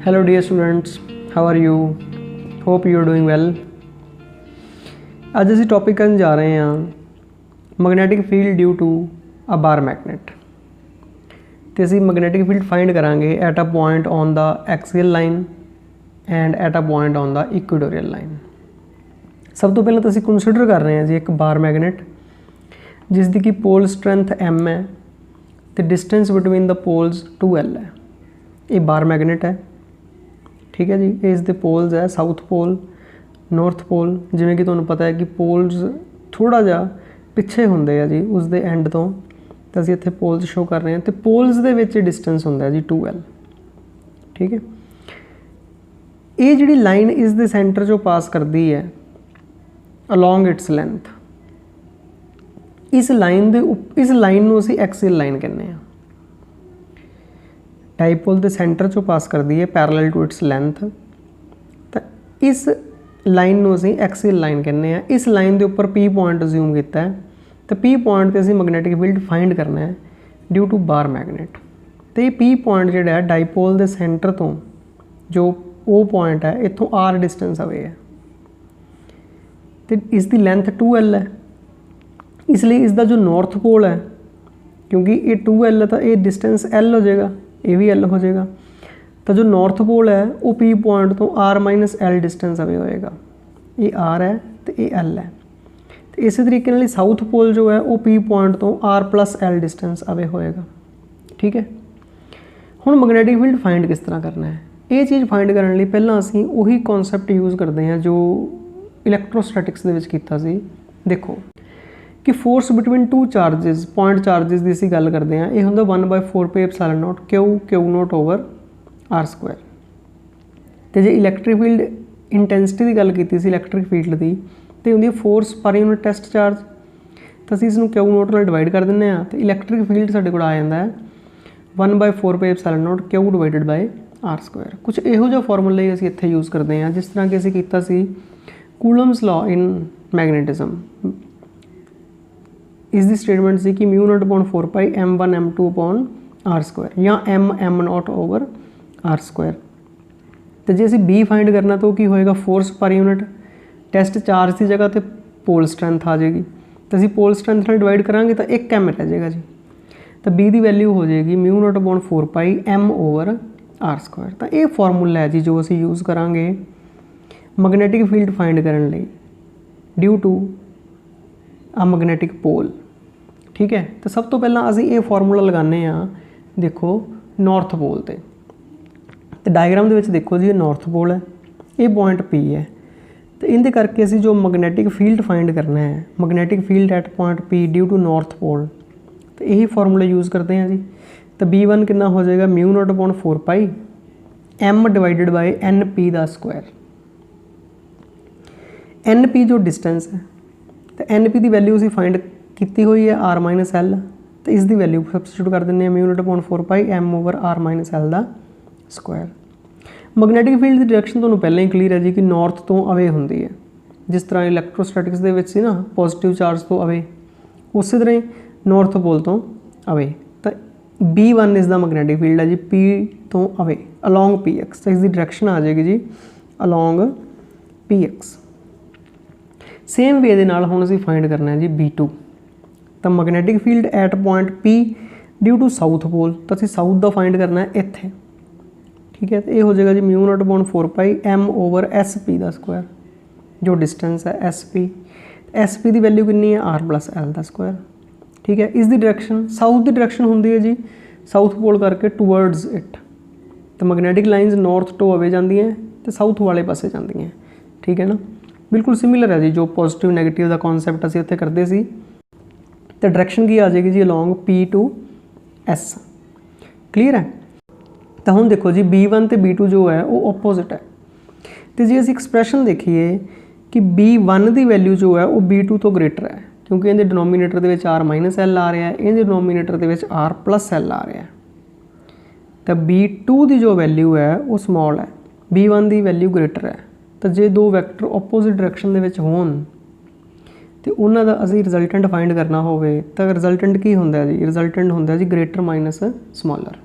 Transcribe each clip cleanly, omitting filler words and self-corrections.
Hello dear students, how are you? Hope you are doing well. ਅੱਜ ਅਸੀਂ topic ਕਰਨ ਜਾ ਰਹੇ ਹਾਂ magnetic field due to a bar magnet. ਤੇ ਅਸੀਂ ਮੈਗਨੈਟਿਕ ਫੀਲਡ ਫਾਈਂਡ ਕਰਾਂਗੇ at a point on the axial line and at a point on the equatorial line. ਸਭ ਤੋਂ ਪਹਿਲਾਂ ਤਾਂ ਅਸੀਂ ਕੰਸੀਡਰ ਕਰ ਰਹੇ ਹਾਂ ਜੀ ਇੱਕ ਬਾਰ ਮੈਗਨੇਟ ਜਿਸ ਦੀ ਕਿ ਪੋਲ ਸਟਰੈਂਥ m ਹੈ ਤੇ distance between the poles 2l है। ये बार मैगनेट है, ठीक है जी। ये इसके पोल्स है साउथ पोल, नॉर्थ पोल। जिमें कि तुहानूं पता है कि पोल्स थोड़ा जा पिछे होंदे आ जी उसके एंड तो असीं इत्थे पोल्स शो कर रहे हैं। तो पोल्स दे विच डिस्टेंस हुंदा है जी 2l, ठीक है। ये जिहड़ी लाइन इस दे सेंटर चों पास करती है अलॉन्ग इट्स लेंथ, इस लाइन नूं असीं एक्सीयल लाइन कहने हैं। डाईपोल के सेंटर चों पास करती है पैरेलल टू इट्स लेंथ, तो इस लाइन नूं असीं एक्सीयल लाइन कहने हैं। इस लाइन के उपर P पॉइंट अज्यूम किया है, तो P पॉइंट ते असीं मैगनैटिक फील्ड फाइंड करना है ड्यू टू बार मैगनेट। तो ये P पॉइंट जिहड़ा है डाईपोल के सेंटर तो जो O पॉइंट है इत्थों R डिस्टेंस अवे है, तो इसकी लेंथ 2l है। इसलिए इसका जो नॉर्थ पोल है, क्योंकि ये 2l है तो ये डिस्टेंस l हो जाएगा, ये भी l हो जाएगा। तो जो नॉर्थ पोल है वो P पॉइंट तो R minus L distance away होएगा। ये R है तो ये L है। तो इस तरीके नाल साउथ पोल जो है वो P पॉइंट तो R plus L distance away होएगा, ठीक है। हुण मैगनैटिक फील्ड फाइंड किस तरह करना है, ये चीज़ फाइंड करने लई पहलां असीं उही कॉन्सैप्ट यूज़ करते हैं जो इलैक्ट्रोस्टैटिक्स दे विच कीता सी। देखो कि force between two charges point charges की असीं गल करते हैं, ये हुंदा 1/4 epsilon not Q not over R square. तो जो इलैक्ट्रिक फील्ड इंटेंसिटी की गल की सी इलैक्ट्रिक फील्ड की, तो हुंदी force per unit test charge. तो असीं इसनूं क्यू नॉट नाल डिवाइड कर दिंदे हां, तो इलैक्ट्रिक फील्ड साडे कोल आ जांदा है 1/4 epsilon not Q divided by R square. कुछ इहो जिहा फॉर्मूला असीं इत्थे यूज़ करते हैं जिस तरह कि असीं कीता सी कूलम्स लॉ इन मैगनेटिज्म। इसकी स्टेटमेंट सी कि म्यू नॉट अपॉन 4 पाई m1 m2 upon R square या m not over R square. तो जे असीं B फाइंड करना तो की होएगा force per unit test charge की जगह तो पोल स्ट्रेंथ आ जाएगी। तो असीं पोल स्ट्रेंथ नाल डिवाइड करांगे तो 1 m रह जाएगा जी। तो B की वैल्यू हो जाएगी म्यू नॉट अपॉन 4 पाई m ओवर R स्क्वायर। तो ये फॉर्मूला है जी जो असीं यूज़ करांगे मैगनैटिक फील्ड फाइंड करने लई ड्यू टू आ मैगनैटिक पोल, ठीक है। तो सब तो पहला असीं ये फॉर्मूला लगाने आ, देखो नॉर्थ पोल ते। तो डायग्राम दे विच देखो जी ये नॉर्थ पोल है, ये पॉइंट P है। तो इनके करके असीं जो मैगनैटिक फील्ड फाइंड करना है magnetic field at point P due to north pole, तो यही फॉर्मूला यूज़ करते हैं जी। तो B1 कितना हो जाएगा म्यू नॉट अपॉन 4 पाई m डिवाइडेड बाय NP दा स्क्वायर। NP जो डिस्टेंस है, तो NP की वैल्यू असीं फाइंड की हुई है R माइनस L। तो इसकी वैल्यू सबस्टिट्यूट कर देंगे म्यू नॉट अपॉन 4 पाई m over R minus L दा स्क्वायर। मैगनैटिक फील्ड की डायरैक्शन तुहानूं पहले ही क्लीयर है जी कि नॉर्थ तो अवे होंदी है। जिस तरह इलैक्ट्रोस्टैटिक्स दे विच सी ना पॉजिटिव चार्ज तो अवे, उस तरह ही नॉर्थ पोल तो अवे। तो B1 is the magnetic field है जी P तो अवे अलॉन्ग PX। तो इसकी डायरैक्शन आ जाएगी जी अलॉन्ग PX। सेम वे दे नाल हुण असीं फाइंड करना है जी B2। तो magnetic field at point P due to south pole, तो असीं साउथ का फाइंड करना है इत्थे, ठीक है। तो ये हो जाएगा जी म्यू नॉट अपॉन 4 पाई m ओवर SP का स्क्वायर जो डिस्टेंस है SP। SP की वैल्यू कितनी है R प्लस L का स्क्वायर, ठीक है। इसकी डायरैक्शन साउथ की डायरैक्शन होंदी है जी साउथ पोल करके टूवर्ड्स इट। तो magnetic lines north to away जांदियां तो साउथ वाले पासे जांदियां, ठीक है ना। बिल्कुल सिमिलर है जी जो पॉजिटिव नैगेटिव का कॉन्सैप्ट असीं उत्थे करते सी। तो डायरैक्शन की आ जाएगी जी along P to S, clear है। तो हुण देखो जी B1 तो B2 जो है वो ओपोजिट है। तो जी असीं एक्सप्रैशन देखिए कि B1 की वैल्यू जो है वो B2 तो ग्रेटर है, क्योंकि इहदे डिनोमीनेटर दे विच R माइनस L आ रहा है, इहदे डिनोमीनेटर दे विच R प्लस L आ रहा है। तो B2 की जो वैल्यू है वो स्मॉल है, B1 की वैल्यू ग्रेटर है। तो जे दो वैक्टर ओपोजिट डायरैक्शन दे विच होण तो उन्हां दा असीं रिजल्टेंट फाइंड करना होवे तो रिजल्टेंट की हुंदा जी, रिजल्टेंट हुंदा जी ग्रेटर माइनस स्मॉलर।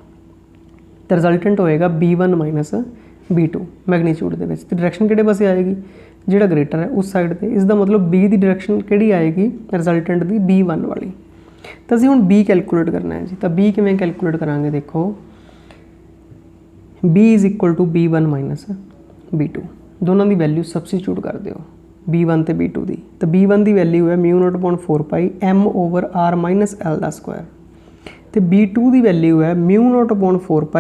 तो रिजल्टेंट होएगा B1 माइनस B2 मैगनीट्यूड ਦੇ ਵਿੱਚ, ਤੇ ਡਾਇਰੈਕਸ਼ਨ ਕਿਹੜੇ ਪਾਸੇ ਆਏਗੀ, ਜਿਹੜਾ ਗ੍ਰੇਟਰ ਹੈ ਉਸ ਸਾਈਡ ਤੇ। ਇਸ ਦਾ ਮਤਲਬ B ਦੀ ਡਾਇਰੈਕਸ਼ਨ ਕਿਹੜੀ ਆਏਗੀ, ਰਿਜ਼ਲਟੈਂਟ ਦੀ B1 ਵਾਲੀ। ਤਾਂ ਅਸੀਂ ਹੁਣ B ਕੈਲਕੂਲੇਟ ਕਰਨਾ ਹੈ ਜੀ। ਤਾਂ B ਕਿਵੇਂ ਕੈਲਕੂਲੇਟ ਕਰਾਂਗੇ, ਦੇਖੋ B = B1 - B2, ਦੋਨਾਂ ਦੀ ਵੈਲਿਊ ਸਬਸਟੀਟਿਊਟ ਕਰ ਦਿਓ, B1 ਤੇ B2 ਦੀ। ਤਾਂ B1 ਦੀ ਵੈਲਿਊ ਹੈ μ0/4π m/r - l², ਤੇ B2 ਦੀ ਵੈਲਿਊ ਹੈ μ0/4π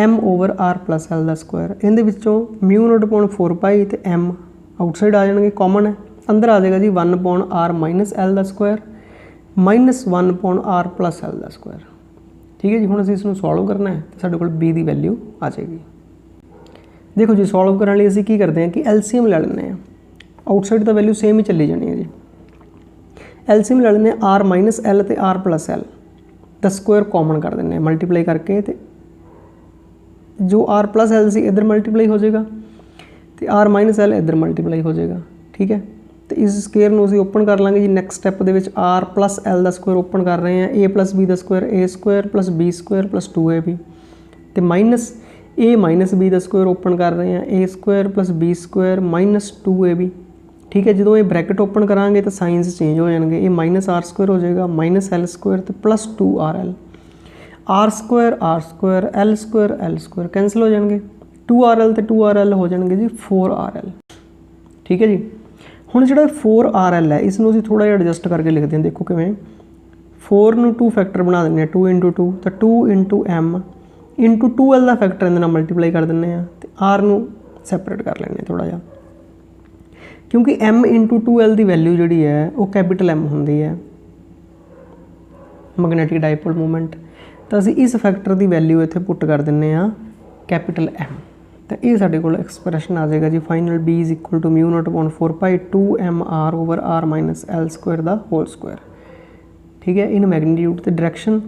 m/r + l²। ਇਹਦੇ ਵਿੱਚੋਂ μ0/4π ਤੇ m ਆਊਟਸਾਈਡ ਆ ਜਾਣਗੇ, ਕਾਮਨ ਹੈ। ਅੰਦਰ ਆ ਜਾਏਗਾ ਜੀ 1/r - l² -1/r + l²। ठीक है जी। ਹੁਣ ਅਸੀਂ ਇਸ ਨੂੰ ਸੋਲਵ ਕਰਨਾ ਹੈ ਤੇ ਸਾਡੇ ਕੋਲ B ਦੀ ਵੈਲਿਊ ਆ ਜਾਏਗੀ। ਦੇਖੋ ਜੀ, ਸੋਲਵ ਕਰਨ ਲਈ ਅਸੀਂ ਕੀ ਕਰਦੇ ਹਾਂ ਕਿ LCM ਲੈ ਲੈਂਦੇ ਹਾਂ। ਆਊਟਸਾਈਡ ਦਾ ਵੈਲਿਊ ਸੇਮ ਹੀ ਚੱਲੀ ਜਾਣੀ ਹੈ ਜੀ। LCM ਲੈ ਲੈਂਦੇ ਹਾਂ, r - l ਤੇ r + l ਦਾ ਸਕੁਆਇਰ ਕਾਮਨ ਕਰ ਦਿੰਦੇ ਹਾਂ ਮਲਟੀਪਲਾਈ ਕਰਕੇ, ਤੇ ਜੋ r + l ਸੀ ਇੱਧਰ ਮਲਟੀਪਲਾਈ ਹੋ ਜਾਏਗਾ ਤੇ r - l ਇੱਧਰ ਮਲਟੀਪਲਾਈ ਹੋ ਜਾਏਗਾ। ਠੀਕ ਹੈ, ਤੇ ਇਸ ਸਕੁਆਇਰ ਨੂੰ ਅਸੀਂ ਓਪਨ ਕਰ ਲਾਂਗੇ ਜੀ। ਨੈਕਸਟ ਸਟੈਪ ਦੇ ਵਿੱਚ r + l ਦਾ ਸਕੁਆਇਰ ਓਪਨ ਕਰ ਰਹੇ ਹਾਂ, a + b the Square a² + b² + 2ab, ਤੇ minus a - b the Square open ਕਰ ਰਹੇ ਹਾਂ, a² + b² - 2ab। ਠੀਕ ਹੈ, ਜਦੋਂ ਇਹ ਬ੍ਰੈਕਟ ਓਪਨ ਕਰਾਂਗੇ ਤਾਂ ਸਾਈਨਸ ਚੇਂਜ ਹੋ ਜਾਣਗੇ, ਇਹ -r² ਹੋ ਜਾਏਗਾ, -l² ਤੇ +2rl, r² l² l² cancel ਹੋ ਜਾਣਗੇ, 2rl ਤੇ 2rl ਹੋ ਜਾਣਗੇ ਜੀ 4rl। ਠੀਕ ਹੈ ਜੀ। ਹੁਣ ਜਿਹੜਾ 4rl ਹੈ ਇਸ ਨੂੰ ਅਸੀਂ ਥੋੜ੍ਹਾ ਜਿਹਾ ਐਡਜਸਟ ਕਰਕੇ ਲਿਖਦੇ ਹਾਂ। ਦੇਖੋ ਕਿਵੇਂ, 4 ਨੂੰ 2 ਫੈਕਟਰ ਬਣਾ ਦਿੰਦੇ ਹਾਂ, 2 × 2, ਤਾਂ 2 × m × 2l ਦਾ ਫੈਕਟਰ ਇਹਦੇ ਨਾਲ ਮਲਟੀਪਲਾਈ ਕਰ ਦਿੰਦੇ ਹਾਂ, ਤੇ r ਨੂੰ ਸੈਪਰੇਟ ਕਰ ਲੈਂਦੇ ਹਾਂ ਥੋੜ੍ਹਾ ਜਿਹਾ, ਕਿਉਂਕਿ m × 2l ਦੀ ਵੈਲਿਊ ਜਿਹੜੀ ਹੈ ਉਹ ਕੈਪੀਟਲ M ਹੁੰਦੀ ਹੈ, ਮੈਗਨੈਟਿਕ ਡਾਈਪੋਲ ਮੂਵਮੈਂਟ। ਤਾਂ ਅਸੀਂ ਇਸ ਫੈਕਟਰ ਦੀ ਵੈਲਿਊ ਇੱਥੇ ਪੁੱਟ ਕਰ ਦਿੰਦੇ ਹਾਂ ਕੈਪੀਟਲ M, ਤਾਂ ਇਹ ਸਾਡੇ ਕੋਲ ਐਕਸਪ੍ਰੈਸ਼ਨ ਆ ਜਾਏਗਾ ਜੀ ਫਾਈਨਲ। B = μ0/4π 2mr/r - l² ਦਾ ਹੋਲ ਸਕੁਆਇਰ। ਠੀਕ ਹੈ, ਇਨ ਮੈਗਨੀਟਿਊਡ ਤੇ ਡਾਇਰੈਕਸ਼ਨ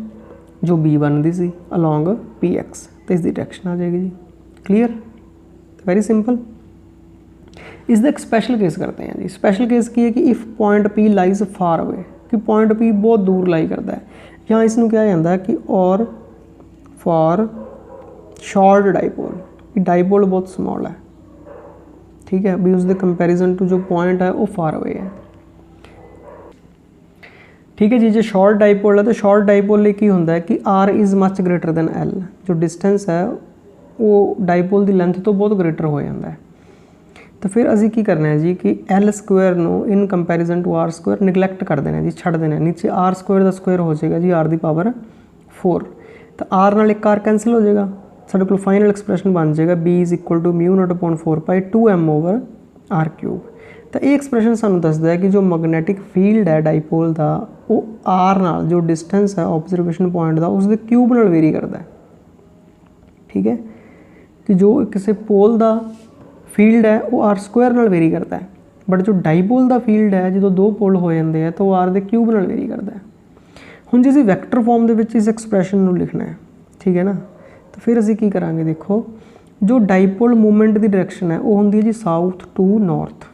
ਜੋ B1 ਦੀ ਸੀ ਅਲੋਂਗ PX, ਤੇ ਇਸ ਦੀ ਡਾਇਰੈਕਸ਼ਨ ਆ ਜਾਏਗੀ ਜੀ। Clear, very simple. ਇਸ ਦਾ ਇੱਕ ਸਪੈਸ਼ਲ ਕੇਸ ਕਰਦੇ ਹਾਂ ਜੀ। ਸਪੈਸ਼ਲ ਕੇਸ ਕੀ ਹੈ ਕਿ if point P lies for ਅਵੇ, ਕਿ ਪੁਆਇੰਟ P ਬਹੁਤ ਦੂਰ ਲਾਈ ਕਰਦਾ ਹੈ, ਜਾਂ ਇਸ ਨੂੰ ਕਿਹਾ ਜਾਂਦਾ ਹੈ ਕਿ ਔਰ ਫਾਰ ਸ਼ਾਰਟ ਡਾਈਪੋਲ, ਕਿ ਡਾਈਪੋਲ ਬਹੁਤ ਸਮਾਲ ਹੈ। ਠੀਕ ਹੈ, ਵੀ ਉਸਦੇ ਕੰਪੈਰੀਜ਼ਨ ਟੂ ਜੋ ਪੁਆਇੰਟ ਹੈ ਉਹ ਫਾਰ ਅਵੇ ਹੈ। ਠੀਕ ਹੈ ਜੀ। ਜੇ ਸ਼ਾਰਟ ਡਾਈਪੋਲ ਹੈ ਤਾਂ ਸ਼ਾਰਟ ਡਾਈਪੋਲ ਲਈ ਕੀ ਹੁੰਦਾ ਹੈ ਕਿ r is much greater then l, ਜੋ ਡਿਸਟੈਂਸ ਹੈ ਉਹ ਡਾਈਪੋਲ ਦੀ ਲੈਂਥ ਤੋਂ ਬਹੁਤ ਗ੍ਰੇਟਰ ਹੋ ਜਾਂਦਾ ਹੈ। ਤਾਂ ਫਿਰ ਅਸੀਂ ਕੀ ਕਰਨਾ ਹੈ ਜੀ ਕਿ l² ਨੂੰ ਇਨ ਕੰਪੈਰੀਜ਼ਨ ਟੂ r² ਨਿਗਲੈਕਟ ਕਰ ਦੇਣਾ ਜੀ, ਛੱਡ ਦੇਣਾ। ਨੀਚੇ r² ਦਾ ਸਕੁਆਇਰ ਹੋ ਜਾਏਗਾ ਜੀ r ਦੀ ਪਾਵਰ 4, ਤਾਂ r ਨਾਲ ਇੱਕ r ਕੈਂਸਲ ਹੋ ਜਾਏਗਾ। ਸਾਡੇ ਕੋਲ ਫਾਈਨਲ ਐਕਸਪ੍ਰੈਸ਼ਨ ਬਣ ਜਾਏਗਾ B = μ0/4π 2m/r³। ਤਾਂ ਇਹ ਐਕਸਪ੍ਰੈਸ਼ਨ ਸਾਨੂੰ ਦੱਸਦਾ ਹੈ ਕਿ ਜੋ ਮੈਗਨੈਟਿਕ ਫੀਲਡ ਹੈ ਡਾਈਪੋਲ ਦਾ ਉਹ r ਨਾਲ, ਜੋ ਡਿਸਟੈਂਸ ਹੈ ਆਬਜ਼ਰਵੇਸ਼ਨ ਪੁਆਇੰਟ ਦਾ, ਉਸਦੇ ਕਿਊਬ ਨਾਲ ਵੇਰੀ ਕਰਦਾ ਹੈ। ਠੀਕ ਹੈ, ਕਿ ਜੋ ਕਿਸੇ ਪੋਲ ਦਾ ਫੀਲਡ ਹੈ ਉਹ r² ਨਾਲ ਵੇਰੀ ਕਰਦਾ ਹੈ, ਬਟ ਜੋ ਡਾਈਪੋਲ ਦਾ ਫੀਲਡ ਹੈ ਜਦੋਂ ਦੋ ਪੋਲ ਹੋ ਜਾਂਦੇ ਆ ਤਾਂ ਉਹ r ਦੇ ਕਿਊਬ ਨਾਲ ਵੇਰੀ ਕਰਦਾ ਹੈ। ਹੁਣ ਜੇ ਅਸੀਂ ਵੈਕਟਰ ਫਾਰਮ ਦੇ ਵਿੱਚ ਇਸ ਐਕਸਪ੍ਰੈਸ਼ਨ ਨੂੰ ਲਿਖਣਾ ਹੈ, ਠੀਕ ਹੈ ਨਾ, ਤਾਂ ਫਿਰ ਅਸੀਂ ਕੀ ਕਰਾਂਗੇ, ਦੇਖੋ ਜੋ ਡਾਈਪੋਲ ਮੂਵਮੈਂਟ ਦੀ ਡਾਇਰੈਕਸ਼ਨ ਹੈ ਉਹ ਹੁੰਦੀ ਹੈ ਜੀ ਸਾਊਥ ਟੂ ਨਾਰਥ,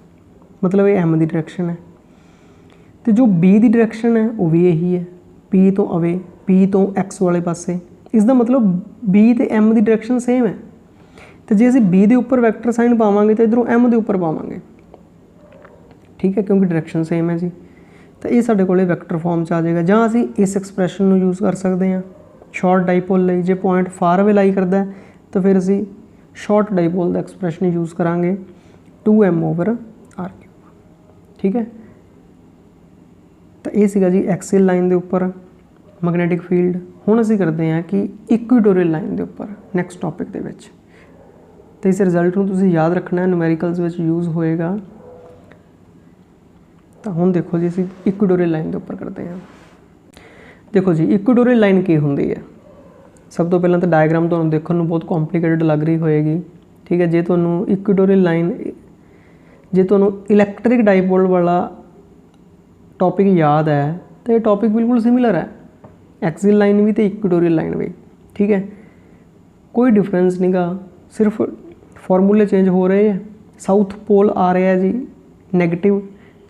ਮਤਲਬ ਇਹ m ਦੀ ਡਾਇਰੈਕਸ਼ਨ ਹੈ, ਤੇ ਜੋ B ਦੀ ਡਾਇਰੈਕਸ਼ਨ ਹੈ ਉਹ ਵੀ ਇਹੀ ਹੈ, P ਤੋਂ ਅਵੇ, P ਤੋਂ x ਵਾਲੇ ਪਾਸੇ। ਇਸ ਦਾ ਮਤਲਬ B ਤੇ m ਦੀ ਡਾਇਰੈਕਸ਼ਨ ਸੇਮ ਹੈ, ਤੇ ਜੇ ਅਸੀਂ B ਦੇ ਉੱਪਰ ਵੈਕਟਰ ਸਾਈਨ ਪਾਵਾਂਗੇ ਤਾਂ ਇੱਧਰੋਂ m ਦੇ ਉੱਪਰ ਪਾਵਾਂਗੇ। ਠੀਕ ਹੈ, ਕਿਉਂਕਿ ਡਾਇਰੈਕਸ਼ਨ ਸੇਮ ਹੈ ਜੀ। ਤਾਂ ਇਹ ਸਾਡੇ ਕੋਲ ਵੈਕਟਰ ਫਾਰਮ 'ਚ ਆ ਜਾਏਗਾ। ਜਾਂ ਅਸੀਂ ਇਸ ਐਕਸਪ੍ਰੈਸ਼ਨ ਨੂੰ ਯੂਜ਼ ਕਰ ਸਕਦੇ ਹਾਂ ਸ਼ਾਰਟ ਡਾਈਪੋਲ ਲਈ। ਜੇ ਪੁਆਇੰਟ ਫਾਰ ਅਵੇ ਲਾਈ ਕਰਦਾ ਤਾਂ ਫਿਰ ਅਸੀਂ ਸ਼ਾਰਟ ਡਾਈਪੋਲ ਦਾ ਐਕਸਪ੍ਰੈਸ਼ਨ ਯੂਜ਼ ਕਰਾਂਗੇ 2m/r³। ਠੀਕ ਹੈ, ਤਾਂ ਇਹ ਸੀਗਾ ਜੀ ਐਕਸੀਅਲ ਲਾਈਨ ਦੇ ਉੱਪਰ ਮੈਗਨੈਟਿਕ ਫੀਲਡ। ਹੁਣ ਅਸੀਂ ਕਰਦੇ ਹਾਂ ਕਿ ਇਕੁਇਟੋਰੀਅਲ ਲਾਈਨ ਦੇ ਉੱਪਰ ਨੈਕਸਟ ਟੌਪਿਕ ਦੇ ਵਿੱਚ। ਤੇ ਇਸ ਰਿਜ਼ਲਟ ਨੂੰ ਤੁਸੀਂ ਯਾਦ ਰੱਖਣਾ, ਨਿਊਮੈਰੀਕਲਸ ਵਿੱਚ ਯੂਜ਼ ਹੋਏਗਾ। ਤਾਂ ਹੁਣ ਦੇਖੋ ਜੀ ਅਸੀਂ ਇਕੁਇਟੋਰੀਅਲ ਲਾਈਨ ਦੇ ਉੱਪਰ ਕਰਦੇ ਹਾਂ। ਦੇਖੋ ਜੀ ਇਕੁਇਟੋਰੀਅਲ ਲਾਈਨ ਕੀ ਹੁੰਦੀ ਹੈ। ਸਭ ਤੋਂ ਪਹਿਲਾਂ ਤਾਂ ਡਾਇਗਰਾਮ ਤੁਹਾਨੂੰ ਦੇਖਣ ਨੂੰ ਬਹੁਤ ਕੰਪਲੀਕੇਟਡ ਲੱਗ ਰਹੀ ਹੋਏਗੀ। ਠੀਕ ਹੈ, ਜੇ ਤੁਹਾਨੂੰ ਇਕੁਇਟੋਰੀਅਲ ਲਾਈਨ, ਜੇ ਤੁਹਾਨੂੰ ਇਲੈਕਟ੍ਰਿਕ ਡਾਈਪੋਲ ਵਾਲਾ ਟੌਪਿਕ ਯਾਦ ਹੈ ਤਾਂ ਇਹ ਟੌਪਿਕ ਬਿਲਕੁਲ ਸਿਮਿਲਰ ਹੈ, ਐਕਸੀਅਲ ਲਾਈਨ ਵੀ ਅਤੇ ਇਕੁਇਟੋਰੀਅਲ ਲਾਈਨ ਵੀ। ਠੀਕ ਹੈ, ਕੋਈ ਡਿਫਰੈਂਸ ਨਹੀਂਗਾ, ਸਿਰਫ ਫਾਰਮੂਲੇ ਚੇਂਜ ਹੋ ਰਹੇ ਹੈ। ਸਾਊਥ ਪੋਲ ਆ ਰਿਹਾ ਜੀ ਨੈਗੇਟਿਵ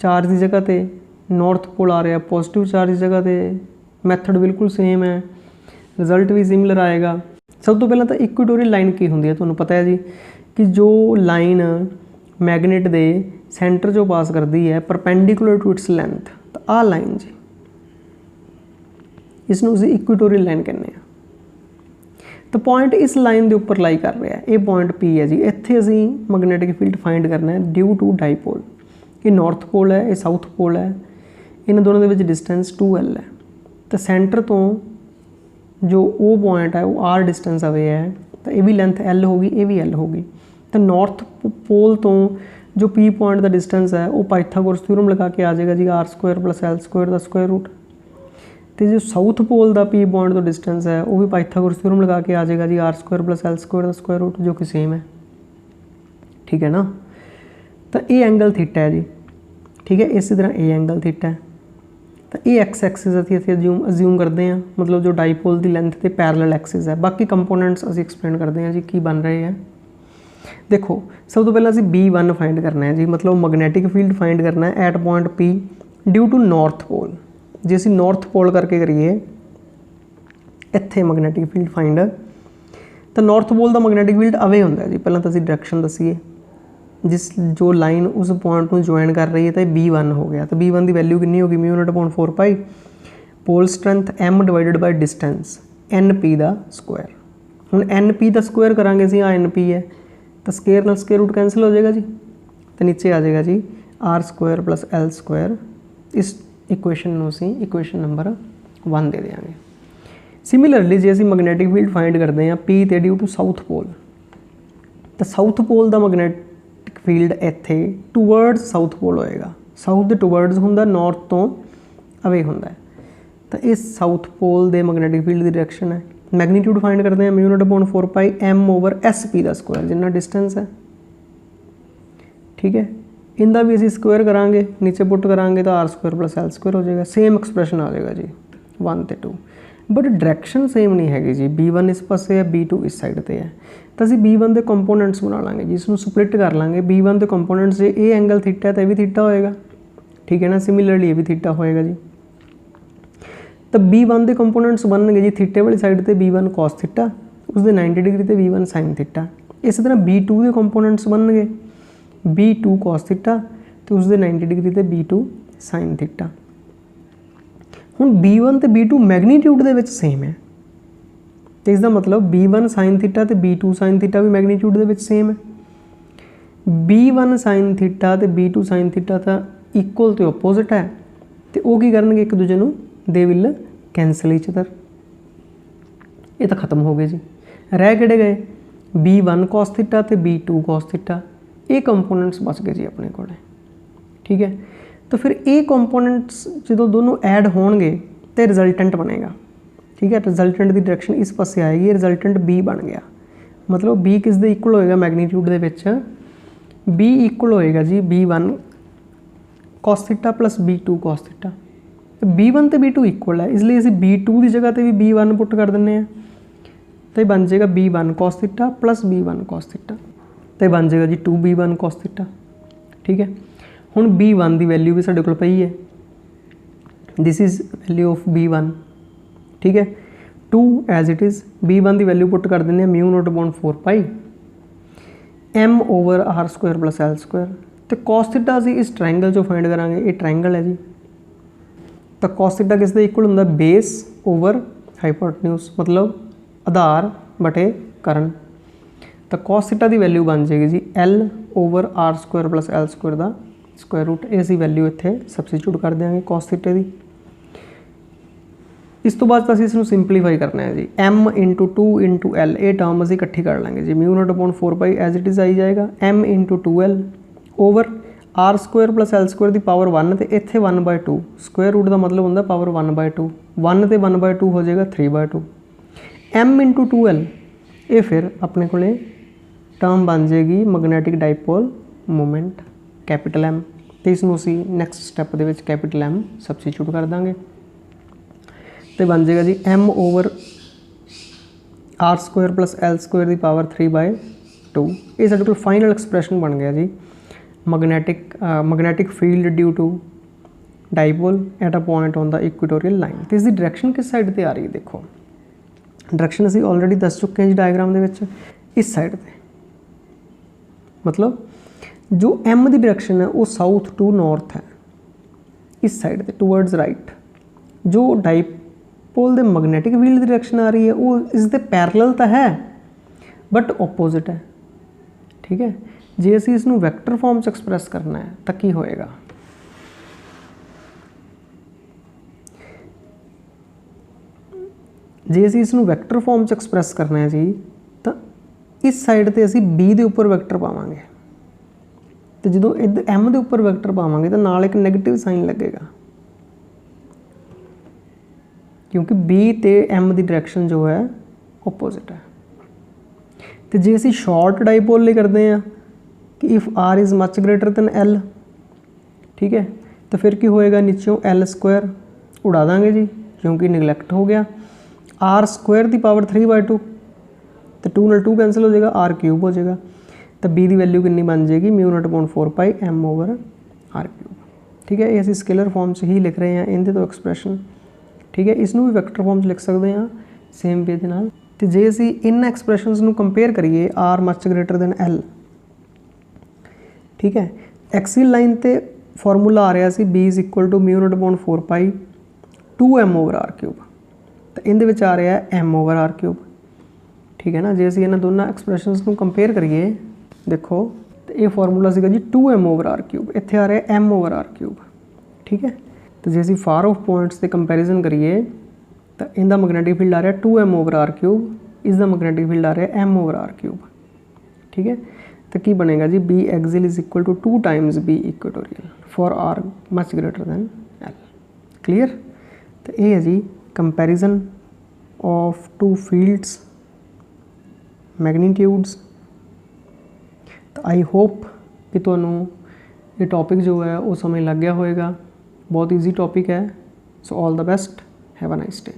ਚਾਰਜ ਦੀ ਜਗ੍ਹਾ 'ਤੇ, ਨਾਰਥ ਪੋਲ ਆ ਰਿਹਾ ਪੋਜ਼ੀਟਿਵ ਚਾਰਜ ਦੀ ਜਗ੍ਹਾ 'ਤੇ। ਮੈਥਡ ਬਿਲਕੁਲ ਸੇਮ ਹੈ, ਰਿਜ਼ਲਟ ਵੀ ਸਿਮਿਲਰ ਆਏਗਾ। सब तो पहला तो इक्वेटोरियल लाइन की होंगी है, तुहानूं पता है जी कि जो लाइन मैगनेट के सेंटर जो पास करती है परपेंडिकुलर टू इट्स लेंथ, तो आ लाइन जी इसनूं असीं इक्वेटोरियल लाइन कहने हैं। तो पॉइंट इस लाइन के उपर लाई कर रहा है, ये पॉइंट पी है जी। इत्थे असीं मैगनेटिक फील्ड फाइंड करना है ड्यू टू डाईपोल। ये नॉर्थ पोल है, ये साउथ पोल है, इन दोनों के विच डिस्टेंस 2L है। तो सेंटर तो जो वो पॉइंट है वो R डिस्टेंस अवे है, तो ये भी लेंथ L होगी, ये भी L होगी। तो नॉर्थ पोल तो जो P पॉइंट का डिस्टेंस है वो पाइथागोरस थ्योरम लगा के आ जाएगा जी R² + L² का स्क्वायर रूट। तो जो साउथ पोल का P पॉइंट का डिस्टेंस है वो भी पाइथागोरस थ्योरम लगा के आ जाएगा जी R² + L² का स्क्वायर रूट, जो कि सेम है, ठीक है ना। तो ये एंगल थीटा है जी, ठीक है। इसी तरह ये एंगल थीटा है। तो ये एक्स एक्सिस असीं अज्यूम करते हैं, मतलब जो डाईपोल की लेंथ ते पैरेलल एक्सिस है। बाकी कंपोनेंट्स असीं एक्सप्लेन करते हैं जी की बन रहे हैं। देखो सब तो पहले असीं B1 फाइंड करना है जी, मतलब मैगनेटिक फील्ड फाइंड करना है at point P due to north pole. जे असीं नॉर्थ पोल करके करिए इत्थे मैगनेटिक फील्ड फाइंड, तो नॉर्थ पोल का मैगनेटिक फील्ड अवे होंदा है जी। पहले तो असीं डायरैक्शन दसीए, जिस जो लाइन उस पॉइंट को ज्वाइन कर रही है, तो B1 हो गया। तो B1 की वैल्यू कितनी होगी, μ0/4π pole strength M divided by distance NP का स्क्वायर। हुण NP का स्क्वायर करांगे असीं, NP है तो स्केयर नाल स्केयर रूट कैंसल हो जाएगा जी, तो नीचे आ जाएगा जी R² + L²। इस इक्वेशन को असीं इक्वेशन नंबर 1 दे देंगे। सिमिलरली जे असीं मैगनेटिक फील्ड फाइंड करते हैं P ते ड्यू टू साउथ पोल, तो साउथ पोल का मैगनेटिक फील्ड इत्थे टूवर्ड्स साउथ पोल होएगा। साउथ दे टूवर्ड्स हुंदा, नॉर्थ तो अवे हुंदा है। तो इस साउथ पोल के मैगनेटिक फील्ड की डायरैक्शन है। मैगनीट्यूड फाइंड करते हैं μ0/4π M/SP का स्क्वायर, जिन्ना डिस्टेंस है, ठीक है। इनका भी असीं स्क्वायर करांगे, नीचे पुट करांगे तो R² + L² हो जाएगा। सेम एक्सप्रैशन आ जाएगा जी 1 ते 2, बट डायरैक्शन सेम नहीं हैगी जी। B1 इस पासे है, B2 इस साइड पर है। तो असीं B1 के कंपोनेंट्स बना लांगे जी, इसनूं स्प्लिट कर लांगे। B1 के कंपोनेंट्स जे ये एंगल थीटा है तो ये भी थीटा होएगा, ठीक है ना। सिमिलरली ये भी थीटा होएगा जी। तो B1 के कंपोनेंट्स बनने जी थीटे वाली साइड पर B1 cos थीटा, उसके 90 डिग्री ते B1 sin थीटा। इस तरह B2 के कंपोनेंट्स बनने B2 cos थीटा, तो उसके 90 डिग्री ते B2 sin थीटा। हुण B1 ते B2 मैगनीट्यूड दे विच सेम है, तो इसका मतलब B1 sin थीटा तो B2 sin थीटा भी मैगनीट्यूड दे विच सेम है। B1 sin थीटा तो B2 sin थीटा तो इक्वल तो ओपोजिट है, तो वो की करनगे एक दूजे नूं they will cancel each other. ये तो खत्म हो गए जी। रह किहड़े गए B1 cos थीटा तो B2 cos थीटा, ये कंपोनेंट्स बच गए जी अपने को, ठीक है। तो फिर ये कंपोनेंट्स जो दोनों ऐड होणगे तो रिजल्टेंट बनेगा, ठीक है। रिजल्टेंट की डायरैक्शन इस पासे आएगी, रिजल्टेंट B बन गया। मतलब B किस दे इक्वल होएगा मैगनीट्यूड दे विच, B इक्वल होएगा जी B1 cos theta + B2 cos theta. B1 तो B2 इक्वल है, इसलिए असीं B2 की जगह पर भी B1 पुट कर दें, तो बन जाएगा B1 cos theta + B1 cos theta, तो बन जाएगा जी 2B1 cos थीटा, ठीक है। हुण B1 की वैल्यू भी साडे कोल पई है, this is value of B1, ठीक है। 2 एज इट इज़। B1 की वैल्यू पुट कर दें μ0/4π M/R² + L²। तो cos थीटा असीं इस ट्रायंगल जो फाइंड करांगे, ये ट्रायंगल है जी। तो cos थीटा किस दे इक्वल हुंदा, बेस ओवर हाइपोटन्यूज, मतलब आधार बटे कर्ण। तो cos थीटा की वैल्यू बन जाएगी जी L/R² + L² का स्क्वायर रूट। ये असीं वैल्यू इत्थे सबस्टिट्यूट कर देंगे cos थीटे की। इस तो बाद असीं इसनूं सिंपलीफाई करना है जी, M × 2 × L, ये टर्म असीं इकट्ठी कर लेंगे जी। μ0/4π एज इट इज़ आई जाएगा M × 2L over R² + L² की पावर 1, तो इत्थे 1/2 स्क्वायर रूट का मतलब होंदा पावर 1/2, 1 ते 1/2 हो जाएगा 3/2। M × 2L ये फिर अपने को टर्म बन जाएगी magnetic dipole moment capital M। तो इसनूं असीं नैक्सट स्टैप दे विच कैपिटल M सबस्टिट्यूट कर देंगे, तो बन जाएगा जी M/R² + L² की पावर 3/2। ये साडे कोल फाइनल एक्सप्रैशन बन गया जी magnetic field due to dipole at a point on the equatorial line. तो इसकी डायरैक्शन किस साइड पर आ रही है, देखो डायरेक्शन असीं ऑलरेडी दस चुके हैं जी डायग्राम दे विच, इस साइड ते मतलब जो M की डायरेक्शन है वो साउथ टू नॉर्थ है, इस साइड ते टूवर्ड्स राइट। जो डाइपोल दे मैग्नेटिक फील्ड की डायरेक्शन आ रही है वो इस दे पैरेलल तो है बट ओपोजिट है, ठीक है। जे असीं इसनूं वैक्टर फॉर्म च एक्सप्रैस करना है तो की होएगा, जे असीं इसनूं वैक्टर फॉर्म च एक्सप्रैस करना है जी तो इस साइड ते असीं B दे उपर वैक्टर पावांगे, तो जो इधर M के उपर वैक्टर पावांगे तो नाल एक नैगेटिव साइन लगेगा, क्योंकि B ते M की डायरेक्शन जो है ओपोजिट है। तो जे असीं शॉर्ट डाइपोल लिए करते हैं कि if R is much greater than L, ठीक है, तो फिर की होएगा, नीचों L स्क्वायर उड़ा देंगे जी क्योंकि निगलैक्ट हो गया, R स्क्वायर की पावर 3/2, तो 2 नाल 2 कैंसिल हो जाएगा, R क्यूब हो जाएगा। तो B की वैल्यू कितनी बन जाएगी, μ0/4π m/r क्यूब, ठीक है। ये असीं स्केलर फॉर्म से ही लिख रहे हैं इनके तो एक्सप्रैशन, ठीक है। इसनूं भी वैक्टर फॉर्म लिख सकते हैं सेम वे दे नाल। तो जे असीं इन एक्सप्रैशनस नूं कंपेयर करिए R much greater than L, ठीक है, एक्सियल लाइन ते फॉर्मूला आ रहा सी B is equal to μ0/4π 2m/r cube, तो इहदे विच आ रहा है m/r क्यूब, ठीक है ना। जे असीं इन्हां दोनों एक्सप्रैशनस नूं कंपेयर करिए, देखो तो ये फॉर्मूला सीगा जी 2m/r क्यूब, इत्थे आ रहा है m/r क्यूब, ठीक है। तो जे असीं फार ऑफ पॉइंट्स के कंपैरिजन करिए तो इनका मैग्नेटिक फील्ड आ रहा है 2m/r क्यूब, इसका मैग्नेटिक फील्ड आ रहा है m/r क्यूब, ठीक है। तो की बनेगा जी B axial is equal to 2 times B equatorial for R much greater than L, clear. तो ये है जी comparison of two fields magnitudes. तो आई होप कि तुहानूं ये टॉपिक जो है वो समझ लग गया होएगा, बहुत ईजी टॉपिक है। So all the best, have a nice day.